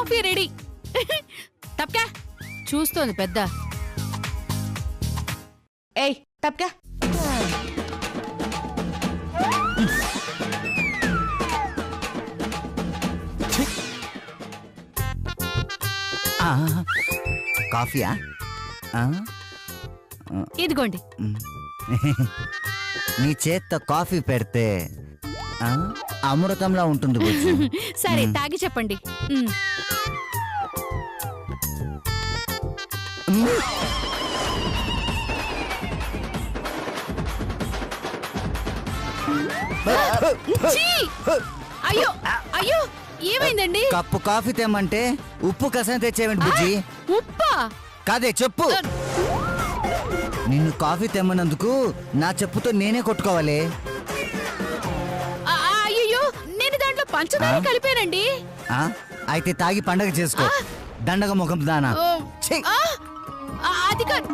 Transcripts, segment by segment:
Coffee ready. తప్పకా చూస్తోంది పెద్ద. ఏయ్ తప్పకా. కాఫీయా? ఇదిగోండి. నీ చేత్తో కాఫీ పెడితే అమృతంలా ఉంటుంది బుజ్జి. సరే తాగి చెప్పండి. అయ్యో అయ్యో ఏమైందండి? కప్పు కాఫీ తెమ్మంటే ఉప్పు కసం తెచ్చేవండి బుజ్జి. ఉప్పా? కాదే చెప్పు. నిన్ను కాఫీ తెమ్మన్నందుకు నా చెప్పుతో నేనే కొట్టుకోవాలి. అయ్యో నేను దాంట్లో పంచదార కలిపానండి. అయితే తాగి పండగ చేసుకో. దండగ ముఖం దానా. అది కాదు.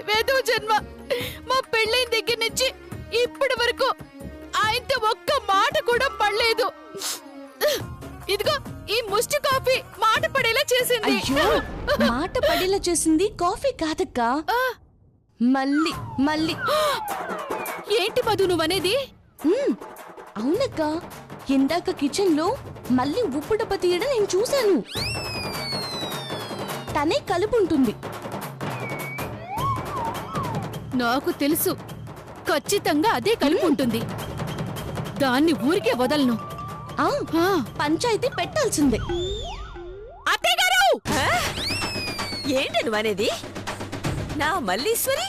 వేదో జన్మ. మా పెళ్ళైన దగ్గర నుంచి ఇప్పటి వరకు ఆయనతో ఒక్క మాట కూడా పడలేదు. ఇదిగో ఈ ముష్టి కాఫీ మాట పడేలా చేసింది. అయ్యో మాట పడేలా చేసింది కాఫీ కాదక్కా, మళ్ళీ మళ్ళీ. ఏంటి మధు నువ్వనేది? అవునక్క, ఇందాక కిచెన్ లో మళ్ళీ ఉప్పు డబ్బా తీయడం నేను చూశాను. తనే కలుపుంటుంది. నాకు తెలుసు, ఖచ్చితంగా అదే కలిపి ఉంటుంది. దాన్ని ఊరికే వదలను. పంచాయతీ పెట్టాల్సిందే. అత్తయ్య గారు, ఏంటి నువ్వనేది? నా మల్లీశ్వరి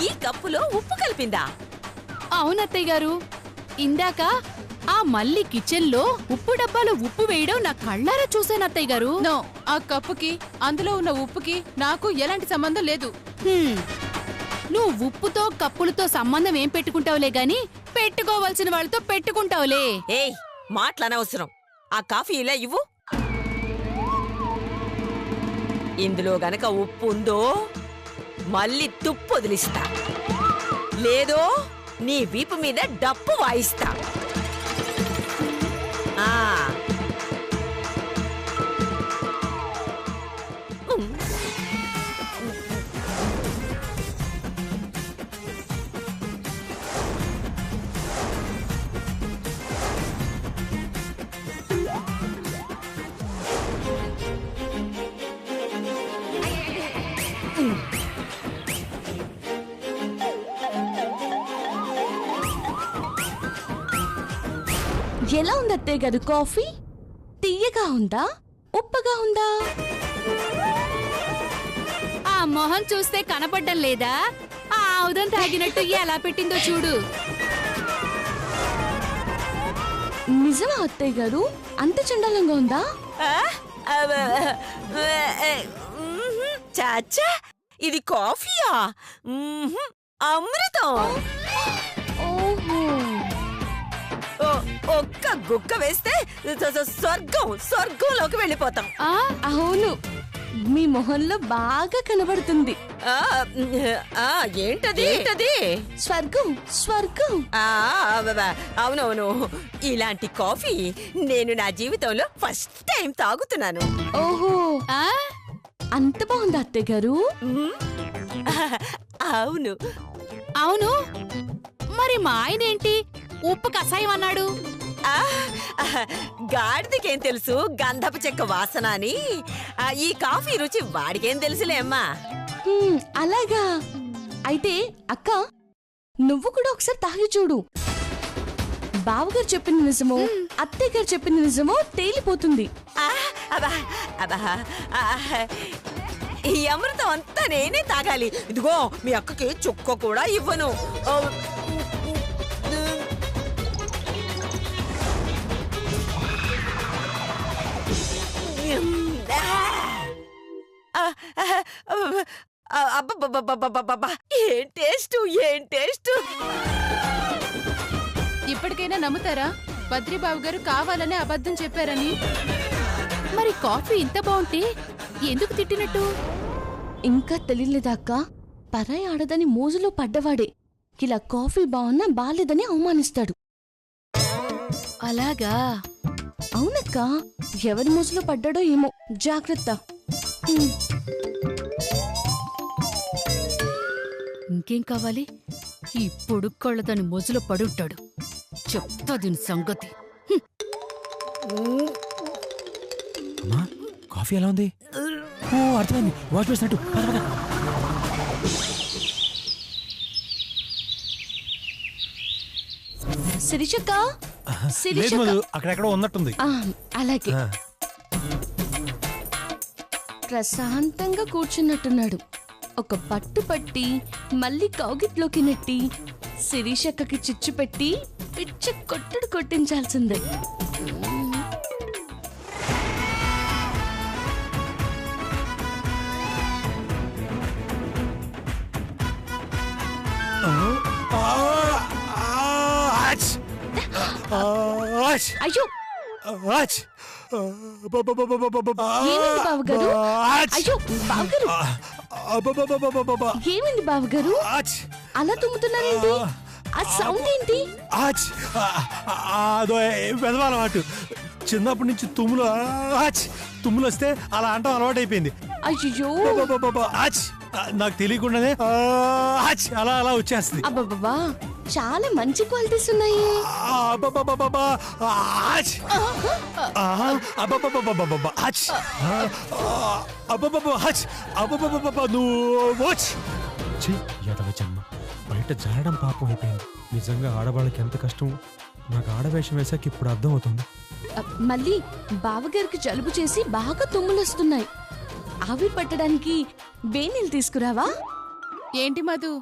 ఈ కప్పులో ఉప్పు కలిపిందా? అవునత్తయ్య గారు, ఇందాక ఆ మల్లి కిచెన్ లో ఉప్పు డబ్బాలో ఉప్పు వేయడం నా కళ్ళారా చూశాను అత్తయ్య గారు. నో, ఆ కప్పుకి అందులో ఉన్న ఉప్పుకి నాకు ఎలాంటి సంబంధం లేదు. నువ్వు ఉప్పుతో కప్పులతో సంబంధం ఏం పెట్టుకుంటావులే గాని పెట్టుకోవాల్సిన వాళ్ళతో పెట్టుకుంటావులే. ఏయ్ మాటలనవసరం. ఆ కాఫీ ఇలా ఇవ్వు. ఇందులో గనక ఉప్పు ఉందో మళ్ళీ తుప్పు వదిలిస్తా, లేదో నీ వీపు మీద డప్పు వాయిస్తా. ఎలా ఉంది అత్తయ్య గారు కాఫీ? తీయగా ఉందా, ఉప్పగా ఉందా? ఆ మొహం చూస్తే కనపడ్డం లేదా? ఆ ఆవుదం తాగినట్టు ఎలా పెట్టిందో చూడు. నిజమా అత్తయ్య గారు? అంత చండాలంగా ఉందా? చాచా, ఇది కాఫీయా? అమృతం. ఓహో, ఒక్క గుక్క వేస్తే స్వర్గంలోకి వెళ్ళిపోతాం. అవును, మీ మొహంలో బాగా కనబడుతుంది. ఏంటది? స్వర్గం, స్వర్గం. అవునవును, ఇలాంటి కాఫీ నేను నా జీవితంలో ఫస్ట్ టైం తాగుతున్నాను. ఓహో, అంత బాగుందా అత్తయ్య గారు? అవును అవును, మరి మా ఆయన ఏంటి ఉప్పు కషాయం అన్నాడు? గాడిదకేం తెలుసు గంధపు చెక్క వాసన అని. ఈ కాఫీ రుచి వాడికేం తెలుసులే అమ్మా. అలాగా? అయితే అక్క, నువ్వు కూడా ఒకసారి తాగి చూడు. బావగారు చెప్పిన నిజమో అత్తయ్య గారు చెప్పిన నిజమో తేలిపోతుంది. ఈ అమృతం అంతా నేనే తాగాలి. ఇదిగో మీ అక్కకి చుక్క కూడా ఇవ్వను. ఏం టేస్ట్, ఏం టేస్ట్. ఇప్పటికైనా నమ్ముతారా బద్రీబాబు గారు కావాలనే అబద్ధం చెప్పారని? మరి కాఫీ ఇంత బాగుంటే ఎందుకు తిట్టినట్టు? ఇంకా తెలియలేదాక్క, పరాయి ఆడదని మోజులో పడ్డవాడే ఇలా కాఫీ బాగున్నా బాలేదని అవమానిస్తాడు. అలాగా? అవునక్క, ఎవరి మోసులో పడ్డాడో ఏమో, జాగ్రత్త. ఇంకేం కావాలి? ఈ పొడుక్కోళ్ళ దాని మొజులో పడుంటాడు. చెప్తా దీని సంగతి. అమ్మా కాఫీ ఎలా ఉంది? ఓ అర్థమైంది, వాష్ చేసినట్టు. శిరీషక్క, లేదు శిరీషక్క. మధు, అక్కడెక్కడో ఉన్నట్టుంది. అలాగే. ఆ. ప్రశాంతంగా కూర్చున్నట్టున్నాడు. ఒక పట్టు పట్టి మళ్ళీ కౌగిట్లోకి నెట్టి శిరీషక్కకి చిచ్చు పెట్టి పిచ్చ కొట్టుడు కొట్టించాల్సిందే. అయ్యో, ఏమైంది బావగారు? అయ్యో బావగారు, ఏమైంది బావగారు? అలా తుమ్ముతున్నారేంటి? ఆ సౌండ్ ఏంటి? అదో వెదవాలవాటు. చిన్నప్పటి నుంచి తుమ్ములు వస్తే అలా అంటాం అలవాటు అయిపోయింది. అయ్యో, నాకు తెలియకుండానే అలా అలా వచ్చేస్తుంది. అబ్బబ్బా, చాలా మంచి క్వాలిటీస్ ఉన్నాయి. బయట జారడం పాపం అయిపోయింది. నిజంగా ఆడవాళ్ళకి ఎంత కష్టం నాకు ఆడవేషం వేసాక ఇప్పుడు అర్థం అవుతుంది. మళ్ళీ బావగారికి జలుబు చేసి బాగా తుమ్ములు వస్తున్నాయి. ఆవిరి పట్టడానికి వేణీళ్ళు తీసుకురావా? ఏంటి మధు,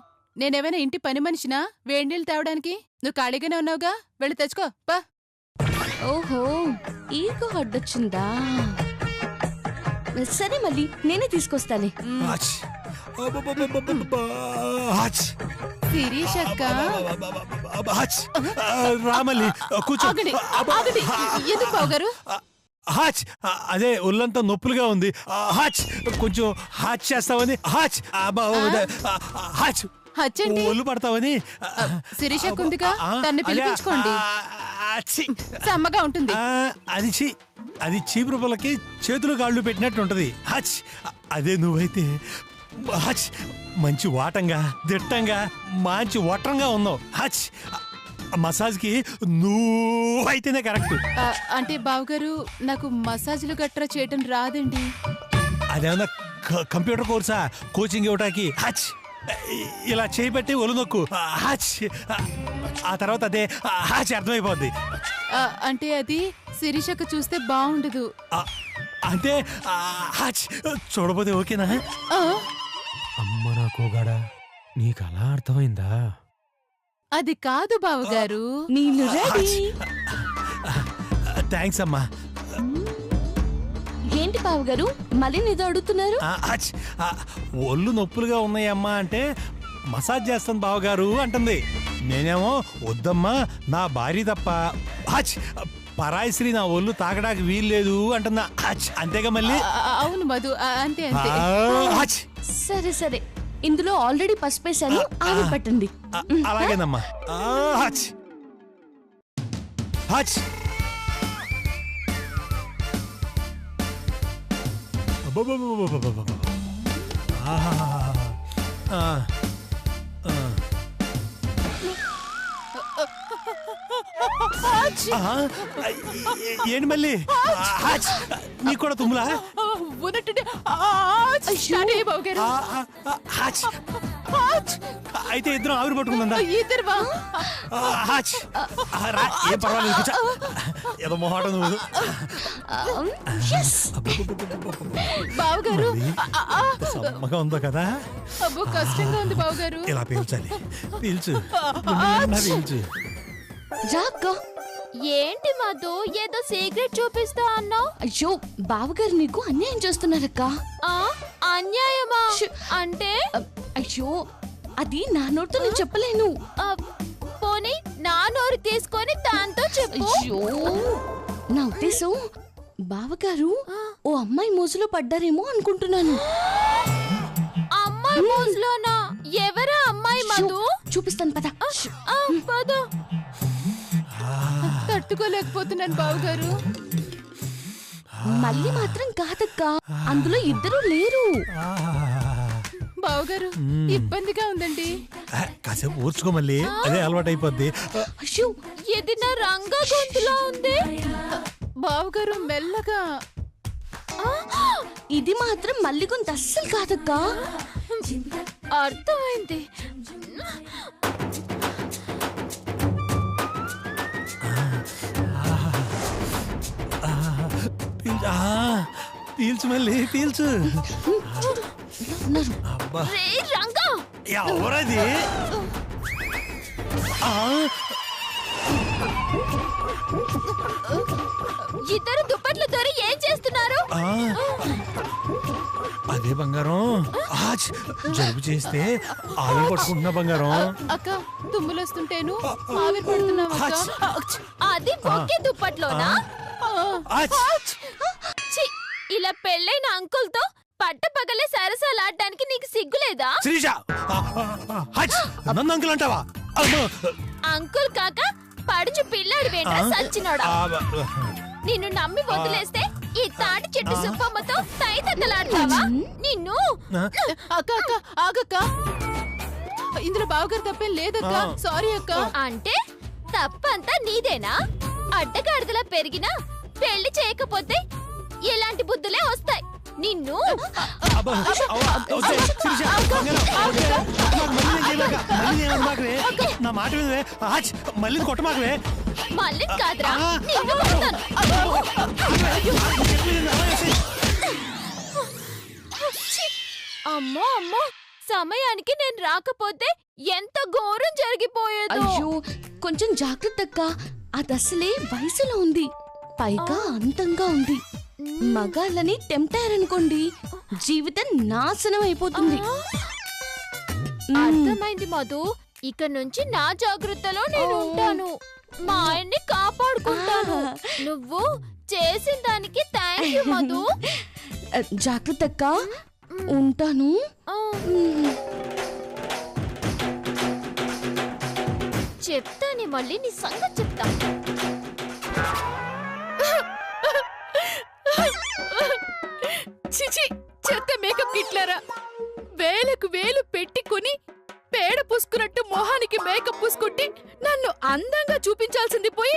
నేనేమైనా ఇంటి పని మనిషినా వేడినీళ్ళు తేవడానికి? నువ్వు ఖాళీగానే ఉన్నావుగా, వెళ్ళి తెచ్చుకో పా. ఓహో, ఈగో అడ్డొచ్చిందా? సరే, మళ్ళీ నేనే తీసుకొస్తాలే. శిరీష్ అక్క, రామల్లి కూర్చో. ఎందుకు బావగారు? అదే ఒళ్ళంతా నొప్పులుగా ఉంది. కొంచెం హాచ్ చేస్తావని. హచ్చండి, ఒళ్ళు పడతావని. శిరీష్ అక్క ఉందిగా, తన్ని పిలిపించుకోండి, సమ్మగా ఉంటుంది. అది చీపురు పుల్లకి చేతులు కాళ్ళు పెట్టినట్టు ఉంటది. అదే నువ్వైతే మంచి వాటంగా దిట్టంగా మంచి వట్రంగా ఉన్నావు. మసాజ్ కి నువ్వైతేనే కరెక్ట్. అంటే బావగారు, నాకు మసాజ్లు గట్రా చేయటం రాదండి. అదేమన్నా కంప్యూటర్ కోర్సా? కోచింగ్ ఇవ్వటానికి ఇలా చేయబట్టి ఒళ్ళు నొక్కు. ఆ తర్వాత అదే అర్థమైపోద్ది. అంటే అది శిరీష్ అక్క చూస్తే బాగుండదు. అంటే చూడబోతే ఓకేనా? అమ్మ నా కోగాడా, నీకు అలా అర్థమైందా? అది కాదు బావగారు. నీళ్ళు రెడీ. థ్యాంక్స్ అమ్మా. ఏంటి బావగారు మళ్ళీ నిదో అడుగుతున్నారు? ఒళ్ళు నొప్పులుగా ఉన్నాయమ్మా అంటే మసాజ్ చేస్తాను బావగారు అంటుంది. నేనేమో వద్దమ్మా, నా భార్య తప్ప పరాయి స్త్రీ నా ఒళ్ళు తాగడానికి వీల్లేదు అంటున్నా. అంతేగా మళ్ళీ? అవును మధు, అంతే అంతే. సరే సరే, ఇందులో ఆల్రెడీ పసిపేశాను, ఆవిరి పట్టండి. అలాగేనమ్మా. ఏంటి మళ్ళీ? నీకు కూడా తుమ్ములా? అయితే ఇద్దరం ఆవిరి పట్టుకుందా? ఏం పర్వాలేదు, ఏదో మొహాట నువ్వు. బావగారు, సమ్మగా ఉందో కదా? కష్టంగా ఉంది బావగారు. ఇలా పీల్చాలి. పీల్చు. జాగ్గా. ఏంటి మధు, ఏదో సీక్రెట్ చూపిస్తా అన్నావు? అయ్యో బావగారు నీకు అన్యాయం చేస్తున్నారక్క. అన్యాయమా? అంటే? అయ్యో అది నా నోటితో నేను చెప్పలేను. పోనీ నా నోరు తీసుకొని దాంతో చెప్పు. అయ్యో నా ఉద్దేశం బావగారు ఓ అమ్మాయి మోసులో పడ్డారేమో అనుకుంటున్నాను. అమ్మాయి మోసులోనా? ఎవరా అమ్మాయి మధు? చూపిస్తాను పద. పద. తట్టుకోలేకపోతున్నాను బావగారు. మళ్ళీ మాత్రం కాదక్క, అందులో ఇద్దరు లేరు. బావగారు ఇబ్బందిగా ఉందండి. కాసేపు ఊర్చుకో మళ్ళీ, అదే అలవాటు అయిపోద్ది. అయ్యో, ఇది నా రంగా గొంతులా ఉంది. బావగారు మెల్లగా. ఇది మాత్రం మళ్ళీ కొంత అస్సలు కాదక్క. అర్థమైంది. పీల్చు మళ్ళీ పీల్చు. అబ్బా రే రంగా, ఎవరది? ఇద్దరు దుప్పట్లు దొరి ఏం చేస్తున్నారు? అదే బంగారం. జలుబు చేస్తే ఆవిరి పట్టుకుంటున్నా బంగారం. అక్క తుమ్ములు వస్తుంటేను ఆవిరి పడుతున్నావు అక్క. అది ఒకే దుప్పట్లోనా? ఛీ, ఇలా పెళ్ళైన అంకుల్ తో పట్టపగలే సరసాలాడడానికి నీకు సిగ్గులేదా? శ్రీజ, నన్ను అంకుల్ అంటావా? అంకుల్ కాక పడుచు పిల్లాడు వేంట సచ్చినాడా? నిన్ను నమ్మి వదిలేస్తే ఈ తాటి చెట్టు సుబ్బమ్మతో తైతక్కలాడతావా? నిన్ను అక్క అక్క ఆగక్క, ఇందులో బావగారు తప్పేం లేదక్క. సారీ అక్క. అంటే తప్పంతా నీదేనా? అడ్డగాడిదలా పెరిగినా పెళ్లి చేయకపోతే ఇలాంటి బుద్ధులే వస్తాయి. నిన్ను నా మాట వినవే, మళ్ళీ కొట్టమాకవే. మళ్ళీ కాదురా, నిన్ను కొడతాను. ఛీ! అమ్మో అమ్మో, సమయానికి నేను రాకపోతే ఎంత ఘోరం జరిగిపోయేదో. అయ్యో, కొంచెం జాగ్రత్త అక్క, అది అసలే వయసులో ఉంది, పైగా అందంగా ఉంది. మగాళ్ళని టెంప్టారనుకోండి, జీవితం నాశనం అయిపోతుంది. అర్థమైంది మధు, ఇక నుంచి నా జాగ్రత్తలో నేను ఉంటాను. మా ఆయన్ని కాపాడుకుంటాను. నువ్వు చేసిన దానికి థ్యాంక్ యూ మధు. జాగ్రత్త అక్క, ఉంటాను. చెప్తానే, మళ్ళీ నీ సంగతి చెప్తా. చిచి, చెత్త మేకప్ కిట్లారా. వేలకు వేలు పెట్టుకుని పేడ పూసుకున్నట్టు మొహానికి మేకప్ పూసుకుంటే నన్ను అందంగా చూపించాల్సింది పోయి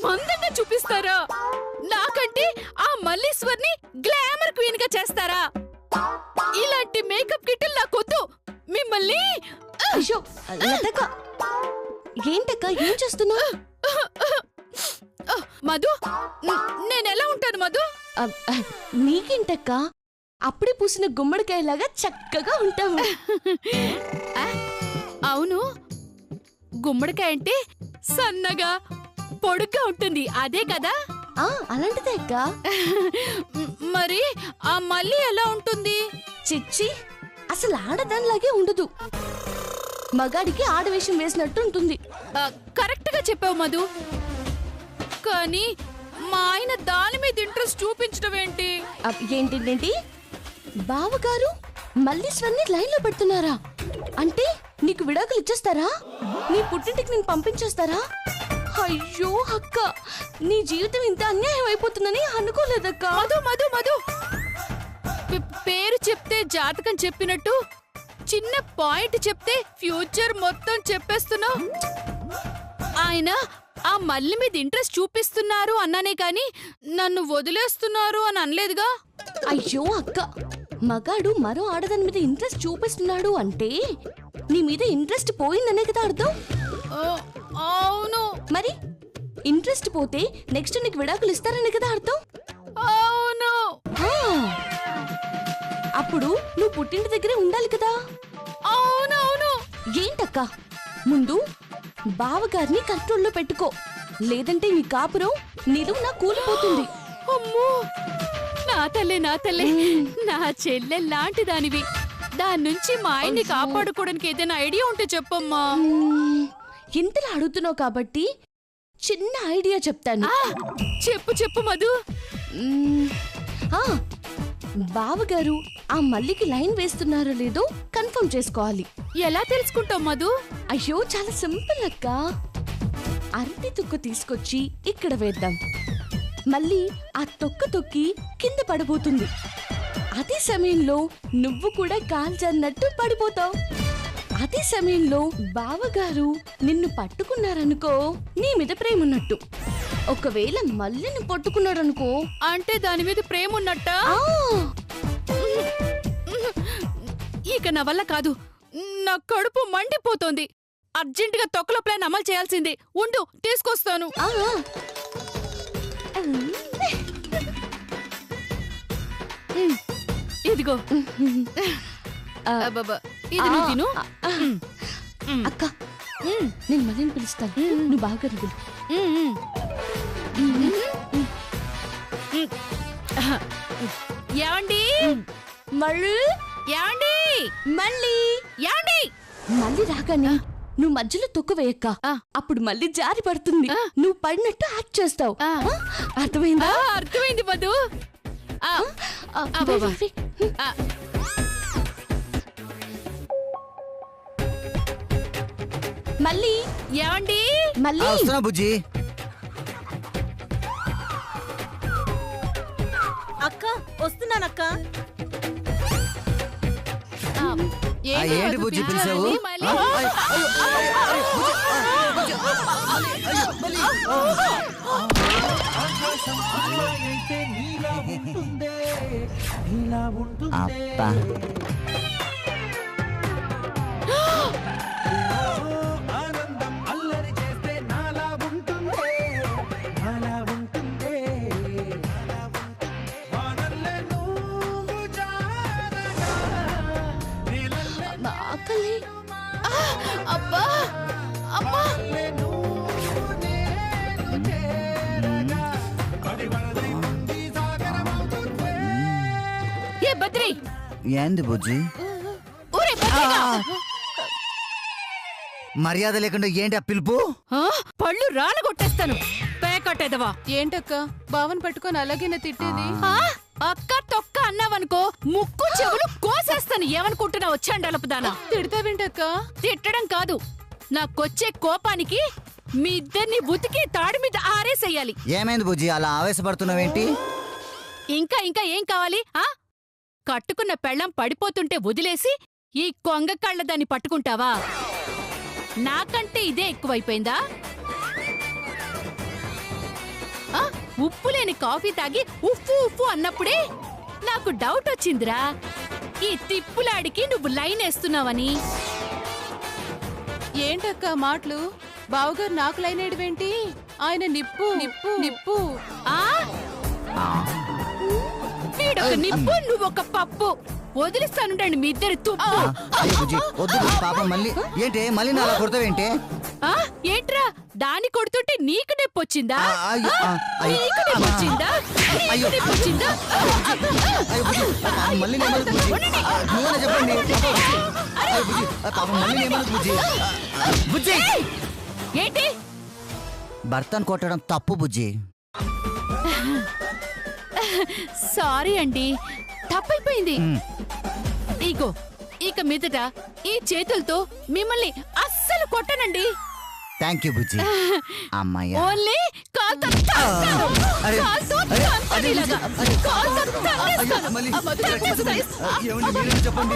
మందంగా చూపిస్తారా? నాకంటే ఆ మల్లీశ్వర్ని గ్లామర్ క్వీన్ గా చేస్తారా? ఇలాంటి మేకప్ కిట్లు నాకొద్దు. మిమ్మల్ని అయ్యో లతక్క, ఏంటక్క ఏం చేస్తున్నావు? మధు, నేనెలా ఉంటాను మధు? నీకేంటక్క, అప్పుడే పూసిన గుమ్మడికాయలాగా చక్కగా ఉంటావు. అవును, గుమ్మడికాయ అంటే సన్నగా పొడుగ్గా ఉంటుంది, అదే కదా? అలాంటిదే అక్క. మరి ఆ మళ్ళీ ఎలా ఉంటుంది? చిచ్చి, అసలు ఆడదానిలాగే ఉండదు, మగాడికి ఆడవేషం వేసినట్టు ఉంటుంది. కరెక్ట్ గా చెప్పావు మధు. కానీ మా ఆయన దాని మీద ఇంట్రెస్ట్ చూపించడం ఏంటి? ఏంటి బావగారు మల్లీశ్వర్ని లైన్ లో పెడుతున్నారా? అంటే నీకు విడాకులు ఇచ్చేస్తారా? నీ పుట్టింటికి నేను పంపించేస్తారా? అయ్యో అక్క, నీ జీవితం ఇంత అన్యాయం అయిపోతుందని అనుకోలేదక్క. మధు మధు మధు, పేరు చెప్తే జాతకం చెప్పినట్టు చిన్న పాయింట్ చెప్తే ఫ్యూచర్ మొత్తం చెప్పేస్తున్నావు. ఆయన ఆ మల్లి మీద ఇంట్రెస్ట్ చూపిస్తున్నారు అన్నానే కాని నన్ను వదిలేస్తున్నారు అని అనలేదుగా. అయ్యో అక్క, మగాడు మరో ఆడదాని మీద ఇంట్రెస్ట్ చూపిస్తున్నాడు అంటే నీ మీద ఇంట్రెస్ట్ పోయిందనే కదా అర్థం. అవును. మరి ఇంట్రెస్ట్ పోతే నెక్స్ట్ నీకు విడాకులు ఇస్తారనే కదా అర్థం. అవును. అప్పుడు నువ్వు పుట్టింటి దగ్గరే ఉండాలి కదా. అవునవును. ఏంటక్క, ముందు బావగారిని కంట్రోల్లో పెట్టుకో, లేదంటే నీ కాపురం నిలువునా కూలిపోతుంది. అమ్మో, నా తల్లే నా తల్లే, నా చెల్లె లాంటి దానివి. దాని నుంచి మా ఆయన్ని కాపాడుకోవడానికి ఏదైనా ఐడియా ఉంటే చెప్పమ్మా. ఇంతలా అడుగుతున్నావు కాబట్టి చిన్న ఐడియా చెప్తాను. చెప్పు చెప్పు మధు. బావగారు ఆ మల్లికి లైన్ వేస్తున్నారో లేదో కన్ఫర్మ్ చేసుకోవాలి. ఎలా తెలుసుకుంటావు మధు? అయ్యో, చాలా సింపుల్ అక్క. అరటి తుక్కు తీసుకొచ్చి ఇక్కడ వేద్దాం. మళ్ళీ ఆ తొక్క తొక్కి కింద పడబోతుంది. అదే సమయంలో నువ్వు కూడా కాల్చన్నట్టు పడిపోతావు. అదే సమయంలో బావగారు నిన్ను పట్టుకున్నారనుకో, నీ మీద ప్రేమ ఉన్నట్టు. ఒకవేళ మళ్ళీ పట్టుకున్నారనుకో, అంటే దాని మీద ప్రేమ ఉన్నట్ట. ఆ, ఇక నా వల్ల కాదు, నా కడుపు మండిపోతోంది. అర్జెంటుగా తొక్కలో ప్లాన్ అమలు చేయాల్సిందే. ఉండు, తీసుకొస్తాను. ఆ. ఇదిగో. అబ్బబ్బా, ఇది నువ్వు తిను. అక్క, నేను మళ్ళీ పిలుస్తాను, నువ్వు బాగా పిలు. ఏమండి? మళ్ళీ ఏమండి? మళ్ళీ ఏమండి? మళ్ళీ రాగానే నువ్వు మధ్యలో తొక్కు వేయక్క. అప్పుడు మళ్ళీ జారి పడుతుంది. నువ్వు పడినట్టు యాక్ట్ చేస్తావు. అర్థమైందా? అర్థమైంది మధు. బాబా. మళ్ళీ ఏమండి? మళ్ళీ వస్తున్నా బుజ్జి. అక్క వస్తున్నానక్క. ఏంటి బుజ్జి పిలిచావు? మళ్ళీ? అబ్బా, ఆకలి. అబ్బా, అమ్మా. ఏ బద్రి, ఏంది బుజ్జి? ఊరే బద్రిగా. మర్యాద లేకుండా ఏంటి ఆ పిలుపు? పళ్ళు రాలగొట్టేస్తాను. పేకట్టేదవా. ఏంటక్క బావన్ పట్టుకొని అలాగే తిట్టేది? అక్క తొక్క అన్నావనుకో, ముక్కు చెవులు కోసేస్తాను. ఏమనుకుంటున్నావు చండాలపుదానా? తిడతావేంటక్క? తిట్టడం కాదు, నాకొచ్చే కోపానికి మీ ఇద్దరిని ఉతికి తాడి మీద ఆరేసేయాలి. ఏమైంది బుజ్జి అలా ఆవేశపడుతున్నావేంటి? ఇంకా ఇంకా ఏం కావాలి? కట్టుకున్న పెళ్ళం పడిపోతుంటే వదిలేసి ఈ కొంగ కళ్ళ దాన్ని పట్టుకుంటావా? నాకంటే ఇదే ఎక్కువైపోయిందా? ఉప్పు లేని కాఫీ తాగి ఉప్పు ఉప్పు అన్నప్పుడే నాకు డౌట్ వచ్చిందిరా, ఈ తిప్పులాడికి నువ్వు లైన్ వేస్తున్నావని. ఏంటక్క మాటలు? బావగారు నాకు లైన్ వేయడమేంటి? ఆయన నిప్పు నిప్పు నిప్పు. వీడొక నిప్పు, నువ్వొక పప్పు. వదిలిస్తానుండండి మీ ఇద్దరి తుప్పు. అయ్యో బుజ్జి వద్దు బుజ్జి, పాపం మళ్ళీ ఏంటి మళ్ళీ నా అలా కొడతావేంటి? ఏంట్రా, దాన్ని కొడుతుంటే నీకు నొప్పొచ్చిందా? అయ్యో, నీకు నొప్పొచ్చిందా? నీకు నొప్పొచ్చిందా? అయ్యో బుజ్జి, పాపం మళ్ళీ నేమనదు బుజ్జి. నువ్వే చెప్పండి. అయ్యో బుజ్జి, పాపం మళ్ళీ నేమనదు బుజ్జి. బుజ్జి ఏంటి? భర్తను కొట్టడం తప్పు బుజ్జి. సారీ అండి, తప్పైపోయింది. ఇగో, ఇక మీదట ఈ చేతులతో మిమ్మల్ని అస్సలు కొట్టనండి. థ్యాంక్ యూ బుజ్జి. అమ్మాయ్యా. ఓన్లీ కాల్తో తంతాను. అరే, కాల్తో అరే, తంతాను అరే, ఇలాగా. అరే, కాల్తో అయ్యో, తంతాను. మళ్ళీ తంతాను. ఏమండి, మీరేం చెప్పండి.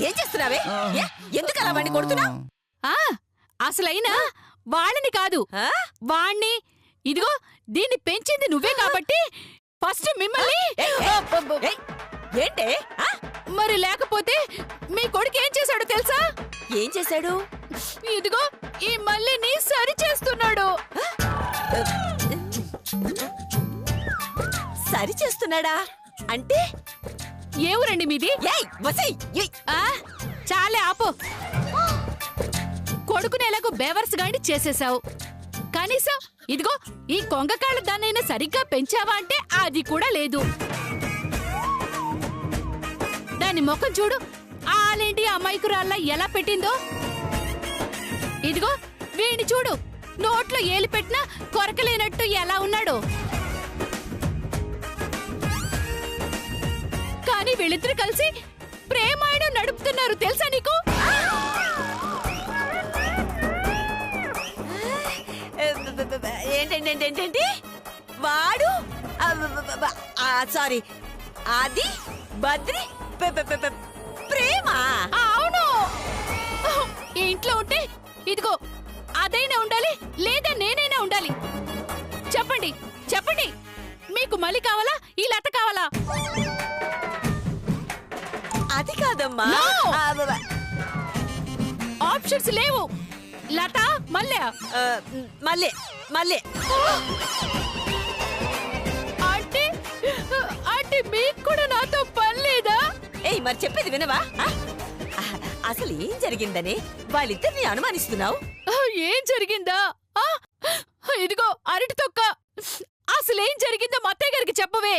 ఏం చేస్తున్నావే? ఎందుకు అలా వాడిని కొడుతున్నా? అసలైనా వాళ్ళని కాదు, వాణ్ణి. ఇదిగో, దీన్ని పెంచింది నువ్వే కాబట్టి ఫస్ట్ మిమ్మల్ని. ఏంటే? మరి లేకపోతే మీ కొడుకు ఏం చేశాడో తెలుసా? ఏం చేశాడు? ఇదిగో, ఈ మల్లిని సరి చేస్తున్నాడు. సరి చేస్తున్నాడా? అంటే ఏ ఊరండి మీది? చాలే ఆపు. కొడుకుని ఎలాగో బేవర్స్ గాని చేసేసావు. కనీసం ఇదిగో ఈ కొంగకాళ్ళ దాన్నైనా సరిగ్గా పెంచావా అంటే అది కూడా లేదు. దాని ముఖం చూడు, ఆలేంటి అమాయకురాల్లా ఎలా పెట్టిందో. ఇదిగో వీడిని చూడు, నోట్లో ఏలు పెట్టినా కొరకలేనట్టు ఎలా ఉన్నాడో. కానీ వీళ్ళిద్దరు కలిసి ప్రేమాయణం నడుపుతున్నారు తెలుసా నీకు? ఏంటేంటేంటేంటి వాడు సారీ అది బద్రి ప్రేమ. అవును, ఈ ఇంట్లో ఉంటే ఇదిగో అదైనా ఉండాలి లేదా నేనైనా ఉండాలి. చెప్పండి చెప్పండి, మీకు మళ్ళీ కావాలా ఈ లత కావాలా? అది కాదమ్మా. No! ఆ, ఆప్షన్స్ లేవు. లత మళ్ళీ ఆ, మళ్ళీ మళ్ళీ అంటే అంటే మీకు కూడా నాతో పని లేదా? ఏయ్ మరి చెప్పేది వినవా? అసలు ఏం జరిగిందని వాళ్ళిద్దరిని అనుమానిస్తున్నావు? ఏం జరిగిందా? ఇదిగో అరటి తొక్క, అసలేం జరిగిందో మా అత్తయ్య గారికి చెప్పవే.